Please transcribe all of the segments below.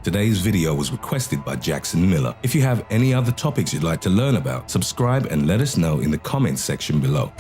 Today's video was requested by Jackson Miller. If you have any other topics you'd like to learn about, subscribe and let us know in the comments section below.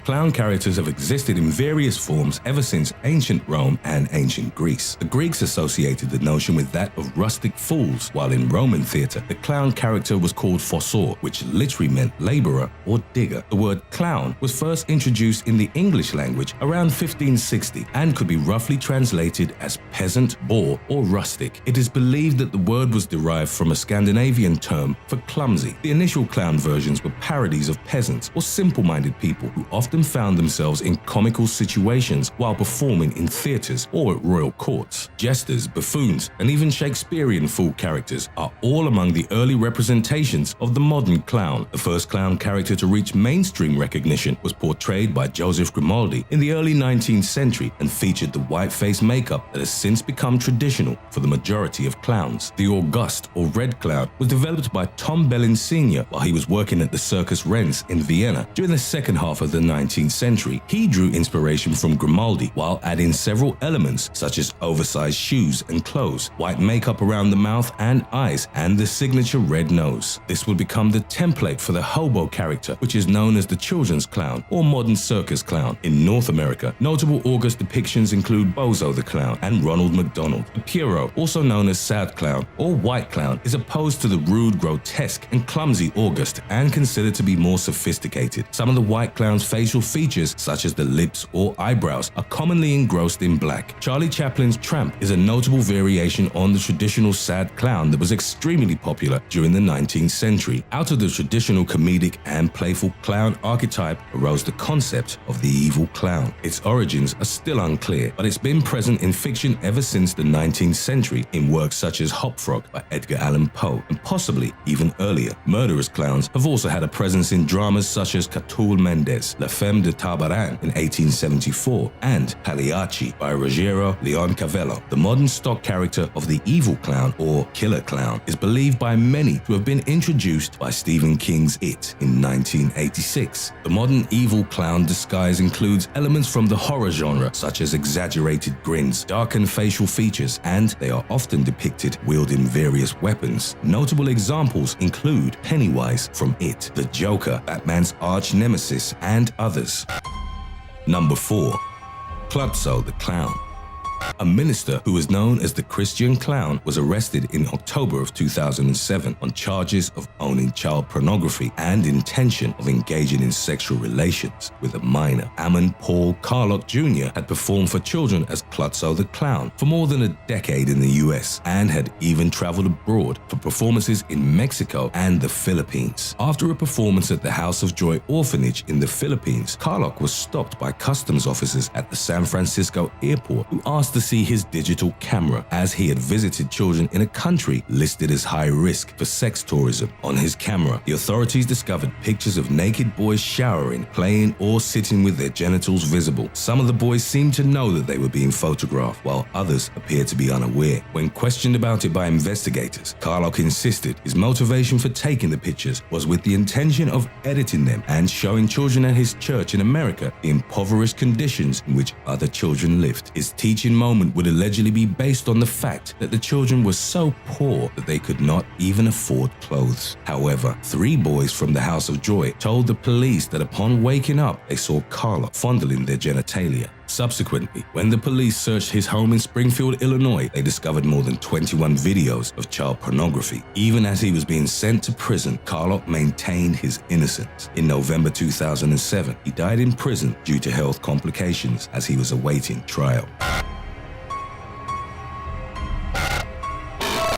Clown characters have existed in various forms ever since ancient Rome and ancient Greece. The Greeks associated the notion with that of rustic fools, while in Roman theatre, the clown character was called fossor, which literally meant laborer or digger. The word clown was first introduced in the English language around 1560 and could be roughly translated as peasant, boor, or rustic. It is believed that the word was derived from a Scandinavian term for clumsy. The initial clown versions were parodies of peasants or simple-minded people who often found themselves in comical situations while performing in theatres or at royal courts. Jesters, buffoons, and even Shakespearean fool characters are all among the early representations of the modern clown. The first clown character to reach mainstream recognition was portrayed by Joseph Grimaldi in the early 19th century and featured the white face makeup that has since become traditional for the majority of clowns. The August or Red Clown was developed by Tom Bellin Sr. while he was working at the Circus Renz in Vienna during the second half of the 19th century. He drew inspiration from Grimaldi while adding several elements such as oversized shoes and clothes, white makeup around the mouth and eyes, and the signature red nose. This would become the template for the hobo character, which is known as the children's clown or modern circus clown. In North America, notable August depictions include Bozo the Clown and Ronald McDonald. The Pierrot, also known as Sad Clown or White Clown, is opposed to the rude, grotesque, and clumsy August and considered to be more sophisticated. Some of the White Clown's facial features, such as the lips or eyebrows, are commonly engrossed in black. Charlie Chaplin's Tramp is a notable variation on the traditional sad clown that was extremely popular during the 19th century. Out of the traditional comedic and playful clown archetype arose the concept of the evil clown. Its origins are still unclear, but it's been present in fiction ever since the 19th century in works such as Hop Frog by Edgar Allan Poe, and possibly even earlier. Murderous clowns have also had a presence in dramas such as Catulle Mendez, La Femme de Tabaran in 1874, and Pagliacci by Ruggiero Leoncavallo. The modern stock character of the evil clown or killer clown is believed by many to have been introduced by Stephen King's It in 1986. The modern evil clown disguise includes elements from the horror genre such as exaggerated grins, darkened facial features, and they are often depicted wielding various weapons. Notable examples include Pennywise from It, the Joker, Batman's arch nemesis, and others. Number 4. Klutzo the Clown. A minister who was known as the Christian Clown was arrested in October of 2007 on charges of owning child pornography and intention of engaging in sexual relations with a minor. Ammon Paul Carlock Jr. had performed for children as Klutzo the Clown for more than a decade in the US and had even traveled abroad for performances in Mexico and the Philippines. After a performance at the House of Joy Orphanage in the Philippines, Carlock was stopped by customs officers at the San Francisco airport who asked to see his digital camera, as he had visited children in a country listed as high risk for sex tourism. On his camera, the authorities discovered pictures of naked boys showering, playing, or sitting with their genitals visible. Some of the boys seemed to know that they were being photographed, while others appeared to be unaware. When questioned about it by investigators, Carlock insisted his motivation for taking the pictures was with the intention of editing them and showing children at his church in America the impoverished conditions in which other children lived. His teaching moment would allegedly be based on the fact that the children were so poor that they could not even afford clothes. However, 3 boys from the House of Joy told the police that upon waking up, they saw Carlock fondling their genitalia. Subsequently, when the police searched his home in Springfield, Illinois, they discovered more than 21 videos of child pornography. Even as he was being sent to prison, Carlock maintained his innocence. In November 2007, he died in prison due to health complications as he was awaiting trial.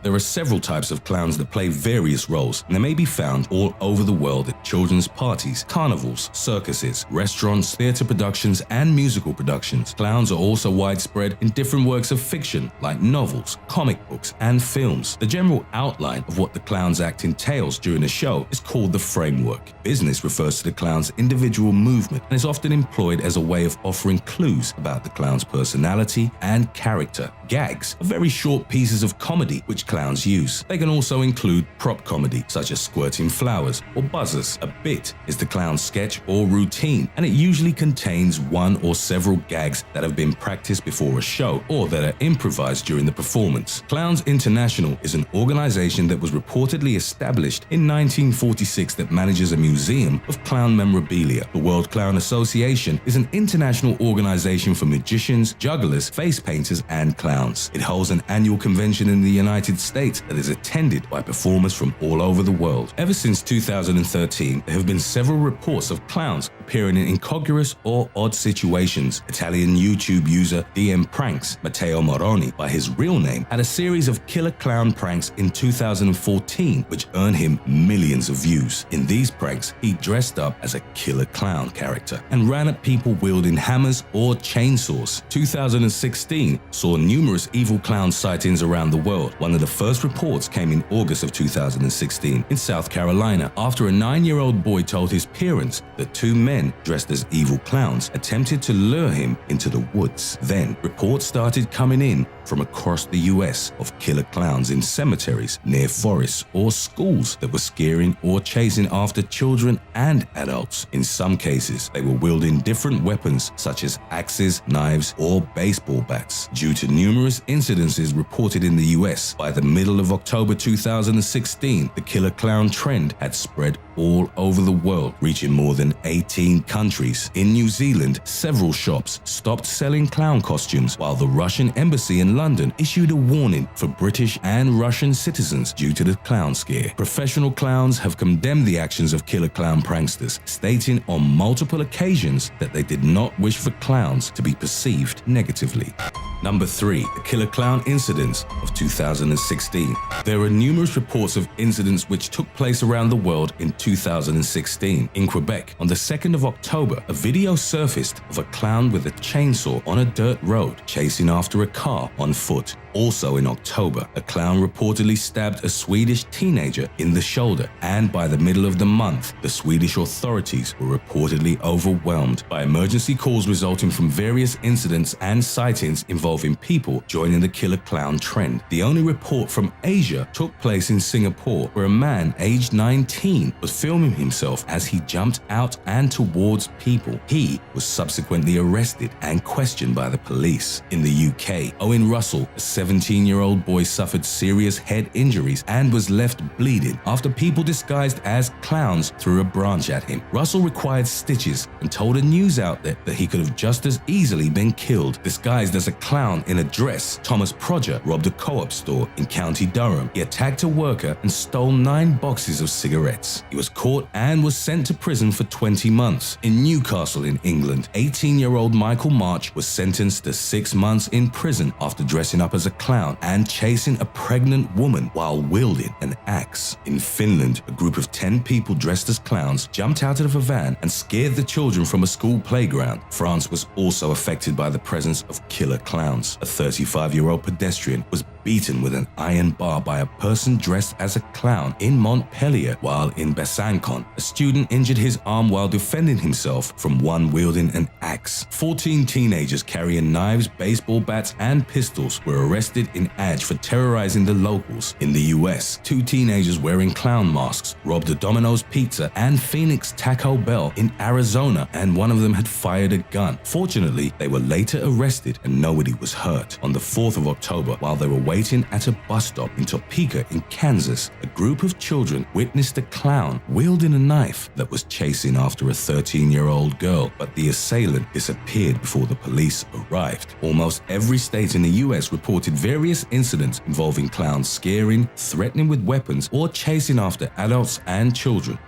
There are several types of clowns that play various roles, and they may be found all over the world at children's parties, carnivals, circuses, restaurants, theater productions, and musical productions. Clowns are also widespread in different works of fiction, like novels, comic books, and films. The general outline of what the clown's act entails during a show is called the framework. Business refers to the clown's individual movement and is often employed as a way of offering clues about the clown's personality and character. Gags are very short pieces of comedy which clowns use. They can also include prop comedy, such as squirting flowers or buzzers. A bit is the clown's sketch or routine, and it usually contains one or several gags that have been practiced before a show or that are improvised during the performance. Clowns International is an organization that was reportedly established in 1946 that manages a museum of clown memorabilia. The World Clown Association is an international organization for magicians, jugglers, face painters, and clowns. It holds an annual convention in the United States that is attended by performers from all over the world. Ever since 2013, there have been several reports of clowns appearing in incongruous or odd situations. Italian YouTube user DM Pranks, Matteo Moroni, by his real name, had a series of killer clown pranks in 2014, which earned him millions of views. In these pranks, he dressed up as a killer clown character and ran at people wielding hammers or chainsaws. 2016 saw numerous evil clown sightings around the world. One of the first reports came in August of 2016 in South Carolina after a 9-year-old boy told his parents that two men dressed as evil clowns attempted to lure him into the woods. Then, reports started coming in from across the US of killer clowns in cemeteries, near forests, or schools that were scaring or chasing after children and adults. In some cases, they were wielding different weapons such as axes, knives, or baseball bats. Due to numerous incidences reported in the US, by the middle of October 2016, the killer clown trend had spread all over the world, reaching more than 18 countries. In New Zealand, several shops stopped selling clown costumes, while the Russian embassy in London issued a warning for British and Russian citizens due to the clown scare. Professional clowns have condemned the actions of killer clown pranksters, stating on multiple occasions that they did not wish for clowns to be perceived negatively. Number 3. The killer clown incidents of 2016. There are numerous reports of incidents which took place around the world in 2016. In Quebec, on the 2nd of October, a video surfaced of a clown with a chainsaw on a dirt road chasing after a car on foot. Also in October, a clown reportedly stabbed a Swedish teenager in the shoulder, and by the middle of the month, the Swedish authorities were reportedly overwhelmed by emergency calls resulting from various incidents and sightings involving people joining the killer clown trend. The only report from Asia took place in Singapore, where a man aged 19 was filming himself as he jumped out and towards people. He was subsequently arrested and questioned by the police. In the UK, Owen Russell, a 17-year-old boy, suffered serious head injuries and was left bleeding after people disguised as clowns threw a branch at him. Russell required stitches and told a news outlet that he could have just as easily been killed. Disguised as a clown in a dress, Thomas Prodger robbed a co-op store in County Durham. He attacked a worker and stole 9 boxes of cigarettes. He was caught and was sent to prison for 20 months. In Newcastle in England, 18-year-old Michael March was sentenced to 6 months in prison after dressing up as a clown and chasing a pregnant woman while wielding an axe. In Finland, a group of 10 people dressed as clowns jumped out of a van and scared the children from a school playground. France was also affected by the presence of killer clowns. A 35-year-old pedestrian was beaten with an iron bar by a person dressed as a clown in Montpellier, while in Besançon, a student injured his arm while defending himself from one wielding an axe. 14 teenagers carrying knives, baseball bats, and pistols were arrested in Adge for terrorizing the locals. In the US, 2 teenagers wearing clown masks robbed a Domino's Pizza and Phoenix Taco Bell in Arizona, and one of them had fired a gun. Fortunately, they were later arrested and nobody was hurt. On the 4th of October, while they were waiting at a bus stop in Topeka in Kansas, a group of children witnessed a clown wielding a knife that was chasing after a 13-year-old girl, but the assailant disappeared before the police arrived. Almost every state in the US reported various incidents involving clowns scaring, threatening with weapons, or chasing after adults and children.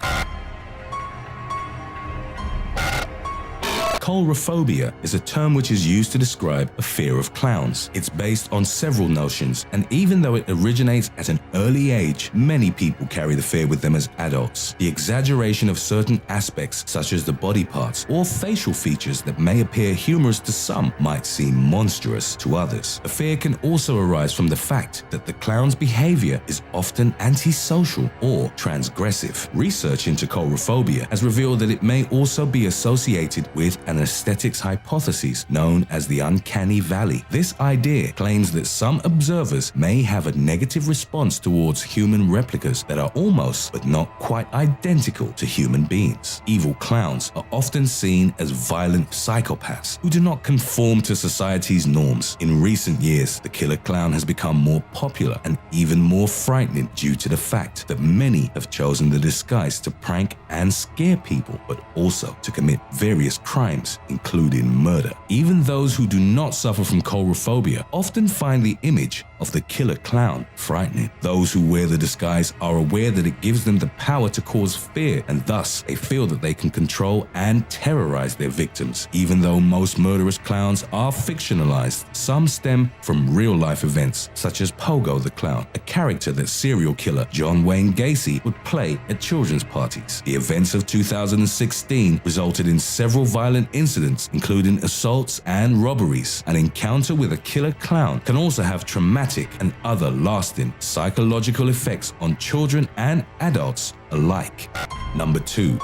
Coulrophobia is a term which is used to describe a fear of clowns. It's based on several notions, and even though it originates at an early age, many people carry the fear with them as adults. The exaggeration of certain aspects, such as the body parts or facial features that may appear humorous to some, might seem monstrous to others. The fear can also arise from the fact that the clown's behavior is often antisocial or transgressive. Research into coulrophobia has revealed that it may also be associated with an and aesthetics hypothesis known as the uncanny valley. This idea claims that some observers may have a negative response towards human replicas that are almost but not quite identical to human beings. Evil clowns are often seen as violent psychopaths who do not conform to society's norms. In recent years, the killer clown has become more popular and even more frightening due to the fact that many have chosen the disguise to prank and scare people, but also to commit various crimes, including murder. Even those who do not suffer from coulrophobia often find the image of the killer clown frightening. Those who wear the disguise are aware that it gives them the power to cause fear, and thus they feel that they can control and terrorize their victims. Even though most murderous clowns are fictionalized, some stem from real-life events, such as Pogo the Clown, a character that serial killer John Wayne Gacy would play at children's parties. The events of 2016 resulted in several violent incidents, including assaults and robberies. An encounter with a killer clown can also have traumatic and other lasting psychological effects on children and adults alike. Number 2.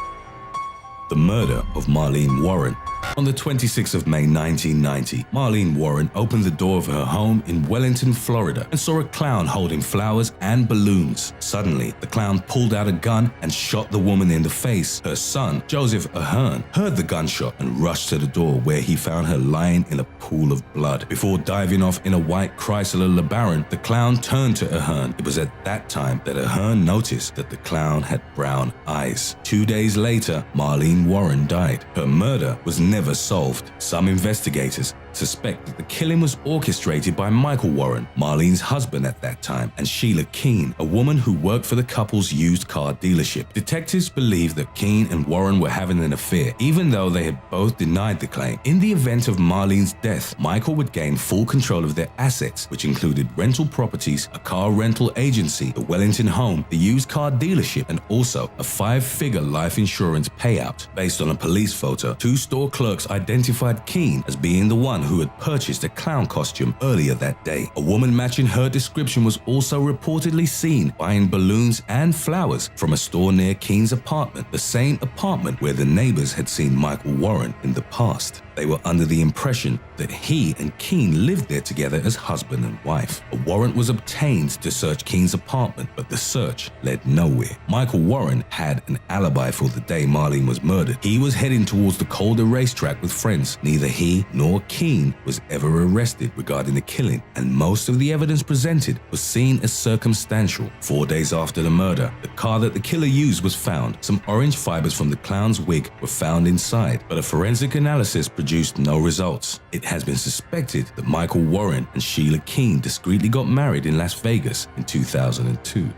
The murder of Marlene Warren. On the 26th of May 1990, Marlene Warren opened the door of her home in Wellington, Florida, and saw a clown holding flowers and balloons. Suddenly, the clown pulled out a gun and shot the woman in the face. Her son, Joseph Ahern, heard the gunshot and rushed to the door, where he found her lying in a pool of blood. Before diving off in a white Chrysler LeBaron, the clown turned to Ahern. It was at that time that Ahern noticed that the clown had brown eyes. 2 days later, Marlene Warren died. Her murder was never solved. Some investigators suspect that the killing was orchestrated by Michael Warren, Marlene's husband at that time, and Sheila Keene, a woman who worked for the couple's used car dealership. Detectives believe that Keene and Warren were having an affair, even though they had both denied the claim. In the event of Marlene's death, Michael would gain full control of their assets, which included rental properties, a car rental agency, the Wellington home, the used car dealership, and also a 5-figure life insurance payout. Based on a police photo, 2 store clerks identified Keene as being the one who had purchased a clown costume earlier that day. A woman matching her description was also reportedly seen buying balloons and flowers from a store near Keene's apartment, the same apartment where the neighbors had seen Michael Warren in the past. They were under the impression that he and Keene lived there together as husband and wife. A warrant was obtained to search Keene's apartment, but the search led nowhere. Michael Warren had an alibi for the day Marlene was murdered. He was heading towards the Calder racetrack with friends. Neither he nor Keene was ever arrested regarding the killing, and most of the evidence presented was seen as circumstantial. 4 days after the murder, the car that the killer used was found. Some orange fibers from the clown's wig were found inside, but a forensic analysis produced no results. It has been suspected that Michael Warren and Sheila Keene discreetly got married in Las Vegas in 2002.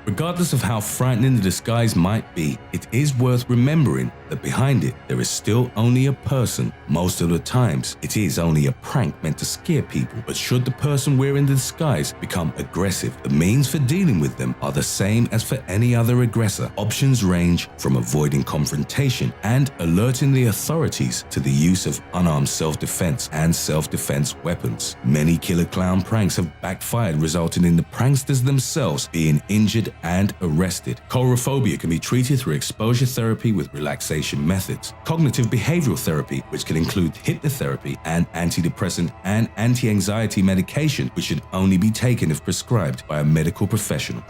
Regardless of how frightening the disguise might be, it is worth remembering that behind it there is still only a person. Most of the times, it is only a prank meant to scare people, but should the person wearing the disguise become aggressive, the means for dealing with them are the same as for any other aggressor. Options range from avoiding confrontation and alerting the authorities to the use of unarmed self-defense and self-defense weapons. Many killer clown pranks have backfired, resulting in the pranksters themselves being injured and arrested. Coulrophobia can be treated through exposure therapy with relaxation methods, cognitive behavioral therapy, which can include hypnotherapy, and antidepressant and anti-anxiety medication, which should only be taken if prescribed by a medical professional.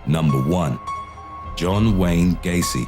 Number 1. John Wayne Gacy.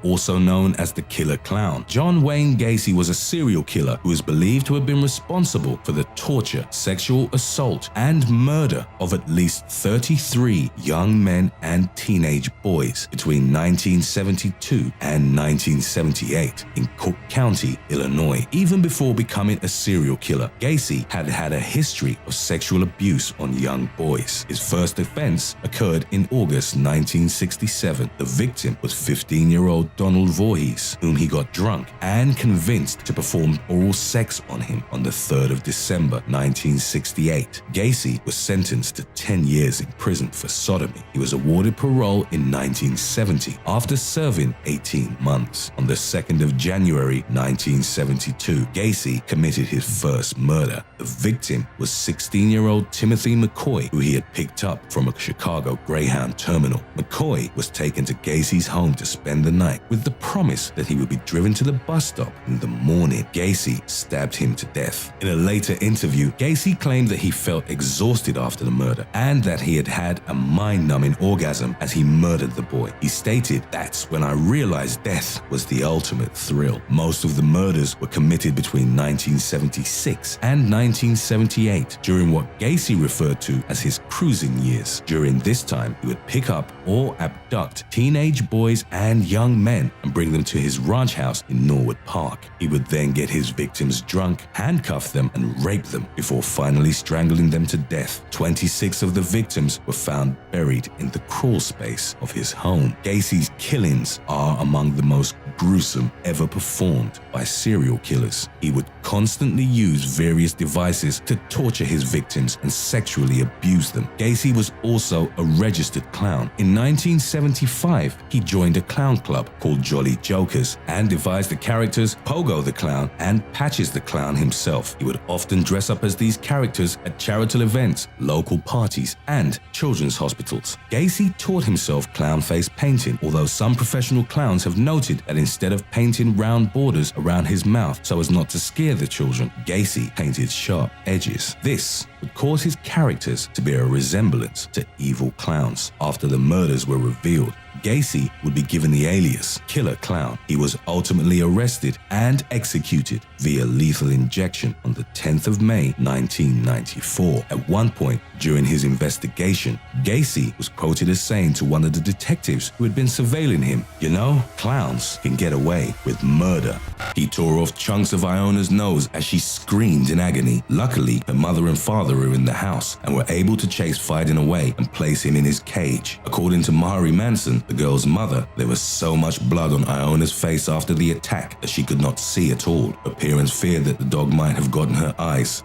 Also known as the Killer Clown. John Wayne Gacy was a serial killer who is believed to have been responsible for the torture, sexual assault, and murder of at least 33 young men and teenage boys between 1972 and 1978 in Cook County, Illinois. Even before becoming a serial killer, Gacy had had a history of sexual abuse on young boys. His first offense occurred in August 1967. The victim was 15-year-old 16-year-old Donald Voorhees, whom he got drunk and convinced to perform oral sex on him on the 3rd of December 1968. Gacy was sentenced to 10 years in prison for sodomy. He was awarded parole in 1970 after serving 18 months. On the 2nd of January 1972, Gacy committed his first murder. The victim was 16-year-old Timothy McCoy, who he had picked up from a Chicago Greyhound terminal. McCoy was taken to Gacy's home to spend the night with the promise that he would be driven to the bus stop in the morning. Gacy stabbed him to death. In a later interview, Gacy claimed that he felt exhausted after the murder and that he had had a mind-numbing orgasm as he murdered the boy. He stated, "That's when I realized death was the ultimate thrill." Most of the murders were committed between 1976 and 1978, during what Gacy referred to as his cruising years. During this time, he would pick up or abduct teenage boys and young men and bring them to his ranch house in Norwood Park. He would then get his victims drunk, handcuff them, and rape them before finally strangling them to death. 26 of the victims were found buried in the crawl space of his home. Gacy's killings are among the most gruesome ever performed by serial killers. He would constantly use various devices to torture his victims and sexually abuse them. Gacy was also a registered clown. In 1975, he joined a clown club called Jolly Jokers and devised the characters Pogo the Clown and Patches the Clown himself. He would often dress up as these characters at charitable events, local parties, and children's hospitals. Gacy taught himself clown face painting, although some professional clowns have noted that instead of painting round borders around his mouth so as not to scare the children, Gacy painted sharp edges. This would cause his characters to bear a resemblance to evil clowns. After the murders were revealed, Gacy would be given the alias Killer Clown. He was ultimately arrested and executed via lethal injection on the 10th of May 1994. At one point during his investigation, Gacy was quoted as saying to one of the detectives who had been surveilling him, "You know, clowns can get away with murder." He tore off chunks of Iona's nose as she screamed in agony. Luckily, her mother and father were in the house and were able to chase Fiden away and place him in his cage. According to Mari Manson, the girl's mother, there was so much blood on Iona's face after the attack that she could not see at all. Her parents feared that the dog might have gotten her eyes.